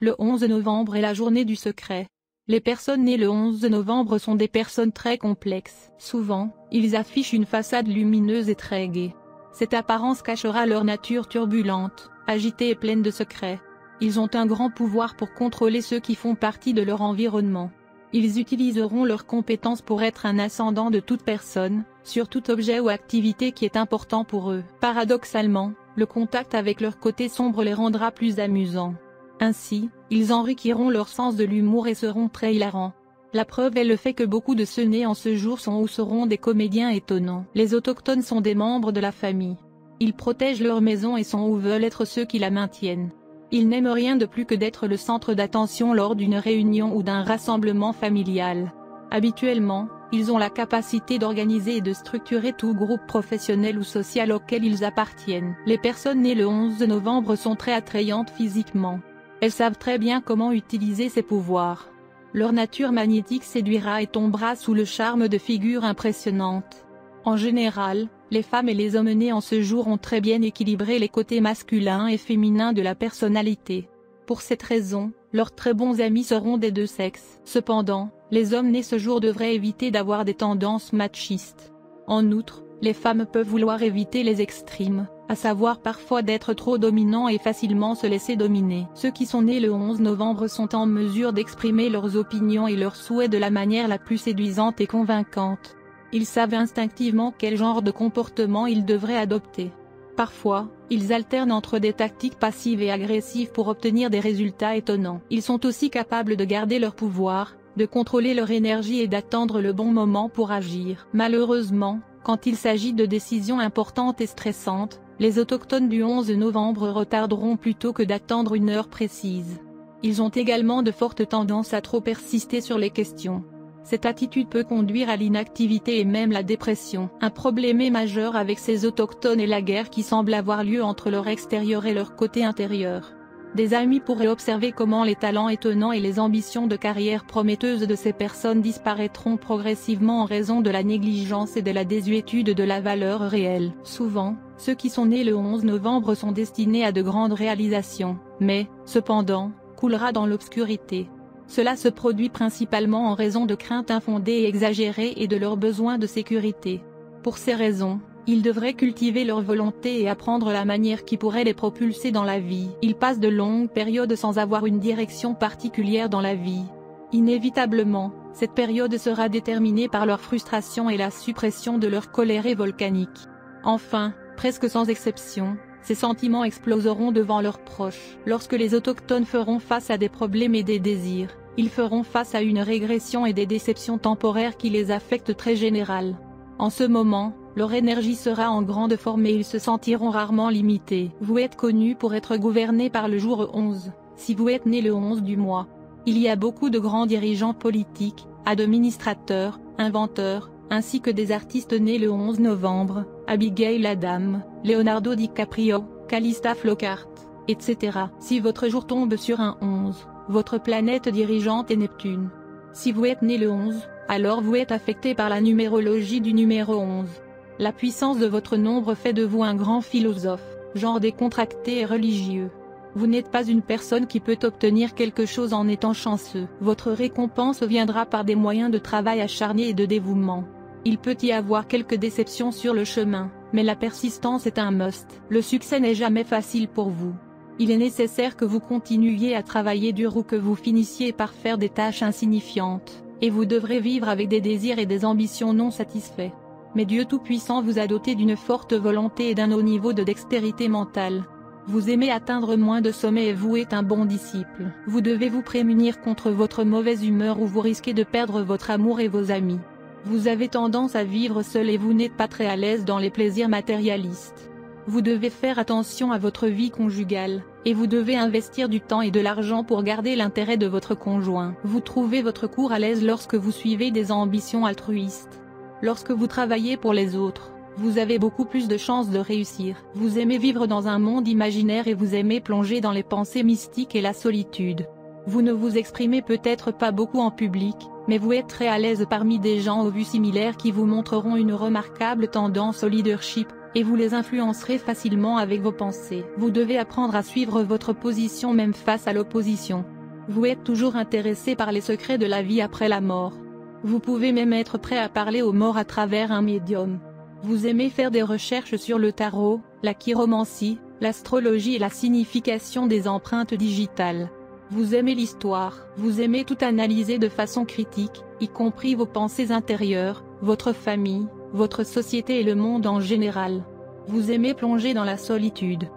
Le 11 novembre est la journée du secret. Les personnes nées le 11 novembre sont des personnes très complexes. Souvent, ils affichent une façade lumineuse et très gaie. Cette apparence cachera leur nature turbulente, agitée et pleine de secrets. Ils ont un grand pouvoir pour contrôler ceux qui font partie de leur environnement. Ils utiliseront leurs compétences pour être un ascendant de toute personne, sur tout objet ou activité qui est important pour eux. Paradoxalement, le contact avec leur côté sombre les rendra plus amusants. Ainsi, ils enrichiront leur sens de l'humour et seront très hilarants. La preuve est le fait que beaucoup de ceux nés en ce jour sont ou seront des comédiens étonnants. Les autochtones sont des membres de la famille. Ils protègent leur maison et sont ou veulent être ceux qui la maintiennent. Ils n'aiment rien de plus que d'être le centre d'attention lors d'une réunion ou d'un rassemblement familial. Habituellement, ils ont la capacité d'organiser et de structurer tout groupe professionnel ou social auquel ils appartiennent. Les personnes nées le 11 novembre sont très attrayantes physiquement. Elles savent très bien comment utiliser ces pouvoirs. Leur nature magnétique séduira et tombera sous le charme de figures impressionnantes. En général, les femmes et les hommes nés en ce jour ont très bien équilibré les côtés masculins et féminins de la personnalité. Pour cette raison, leurs très bons amis seront des deux sexes. Cependant, les hommes nés ce jour devraient éviter d'avoir des tendances machistes. En outre, les femmes peuvent vouloir éviter les extrêmes, à savoir parfois d'être trop dominants et facilement se laisser dominer. Ceux qui sont nés le 11 novembre sont en mesure d'exprimer leurs opinions et leurs souhaits de la manière la plus séduisante et convaincante. Ils savent instinctivement quel genre de comportement ils devraient adopter. Parfois, ils alternent entre des tactiques passives et agressives pour obtenir des résultats étonnants. Ils sont aussi capables de garder leur pouvoir, de contrôler leur énergie et d'attendre le bon moment pour agir. Malheureusement, quand il s'agit de décisions importantes et stressantes, les autochtones du 11 novembre retarderont plutôt que d'attendre une heure précise. Ils ont également de fortes tendances à trop persister sur les questions. Cette attitude peut conduire à l'inactivité et même la dépression. Un problème majeur avec ces autochtones est la guerre qui semble avoir lieu entre leur extérieur et leur côté intérieur. Des amis pourraient observer comment les talents étonnants et les ambitions de carrière prometteuses de ces personnes disparaîtront progressivement en raison de la négligence et de la désuétude de la valeur réelle. Souvent, ceux qui sont nés le 11 novembre sont destinés à de grandes réalisations, mais, cependant, coulera dans l'obscurité. Cela se produit principalement en raison de craintes infondées et exagérées et de leurs besoins de sécurité. Pour ces raisons, ils devraient cultiver leur volonté et apprendre la manière qui pourrait les propulser dans la vie. Ils passent de longues périodes sans avoir une direction particulière dans la vie. Inévitablement, cette période sera déterminée par leur frustration et la suppression de leur colère volcanique. Enfin, presque sans exception, ces sentiments exploseront devant leurs proches. Lorsque les autochtones feront face à des problèmes et des désirs, ils feront face à une régression et des déceptions temporaires qui les affectent très générales. En ce moment, leur énergie sera en grande forme et ils se sentiront rarement limités. Vous êtes connu pour être gouverné par le jour 11, si vous êtes né le 11 du mois. Il y a beaucoup de grands dirigeants politiques, administrateurs, inventeurs, ainsi que des artistes nés le 11 novembre, Abigail Adams, Leonardo DiCaprio, Calista Flockhart, etc. Si votre jour tombe sur un 11, votre planète dirigeante est Neptune. Si vous êtes né le 11, alors vous êtes affecté par la numérologie du numéro 11. La puissance de votre nombre fait de vous un grand philosophe, genre décontracté et religieux. Vous n'êtes pas une personne qui peut obtenir quelque chose en étant chanceux. Votre récompense viendra par des moyens de travail acharné et de dévouement. Il peut y avoir quelques déceptions sur le chemin, mais la persistance est un must. Le succès n'est jamais facile pour vous. Il est nécessaire que vous continuiez à travailler dur ou que vous finissiez par faire des tâches insignifiantes, et vous devrez vivre avec des désirs et des ambitions non satisfaits. Mais Dieu Tout-Puissant vous a doté d'une forte volonté et d'un haut niveau de dextérité mentale. Vous aimez atteindre moins de sommets et vous êtes un bon disciple. Vous devez vous prémunir contre votre mauvaise humeur ou vous risquez de perdre votre amour et vos amis. Vous avez tendance à vivre seul et vous n'êtes pas très à l'aise dans les plaisirs matérialistes. Vous devez faire attention à votre vie conjugale, et vous devez investir du temps et de l'argent pour garder l'intérêt de votre conjoint. Vous trouvez votre cours à l'aise lorsque vous suivez des ambitions altruistes. Lorsque vous travaillez pour les autres, vous avez beaucoup plus de chances de réussir. Vous aimez vivre dans un monde imaginaire et vous aimez plonger dans les pensées mystiques et la solitude. Vous ne vous exprimez peut-être pas beaucoup en public, mais vous êtes très à l'aise parmi des gens aux vues similaires qui vous montreront une remarquable tendance au leadership, et vous les influencerez facilement avec vos pensées. Vous devez apprendre à suivre votre position même face à l'opposition. Vous êtes toujours intéressé par les secrets de la vie après la mort. Vous pouvez même être prêt à parler aux morts à travers un médium. Vous aimez faire des recherches sur le tarot, la chiromancie, l'astrologie et la signification des empreintes digitales. Vous aimez l'histoire. Vous aimez tout analyser de façon critique, y compris vos pensées intérieures, votre famille, votre société et le monde en général. Vous aimez plonger dans la solitude.